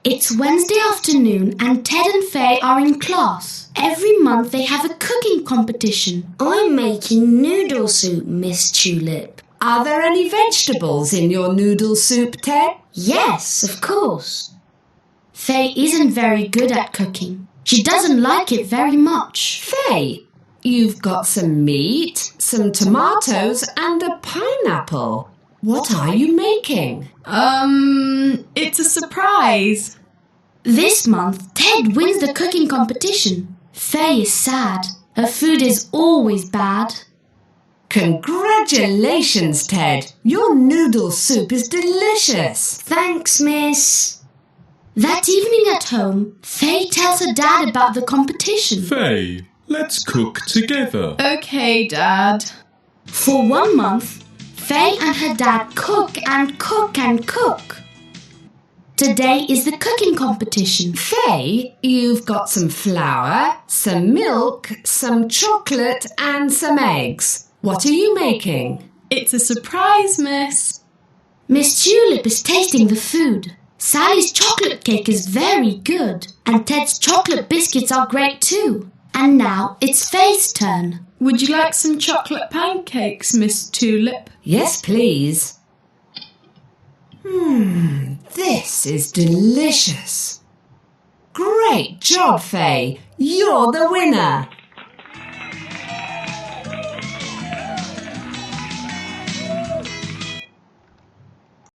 It's Wednesday afternoon and Ted and Faye are in class. Every month they have a cooking competition. I'm making noodle soup, Miss Tulip. Are there any vegetables in your noodle soup, Ted? Yes, of course. Faye isn't very good at cooking. She doesn't like it very much. Faye, you've got some meat, some tomatoes and a pineapple. What are you making? It's a surprise. This month, Ted wins the cooking competition. Faye is sad. Her food is always bad. Congratulations, Ted. Your noodle soup is delicious. Thanks, miss. That evening at home, Faye tells her dad about the competition. Faye, let's cook together. Okay, Dad. For 1 month, Faye and her dad cook and cook and cook. Today is the cooking competition. Faye, you've got some flour, some milk, some chocolate and some eggs. What are you making? It's a surprise, miss. Miss Tulip is tasting the food. Sally's chocolate cake is very good, and Ted's chocolate biscuits are great too. And now it's Faye's turn. Would you like some chocolate pancakes, Miss Tulip? Yes, please. This is delicious. Great job, Faye. You're the winner.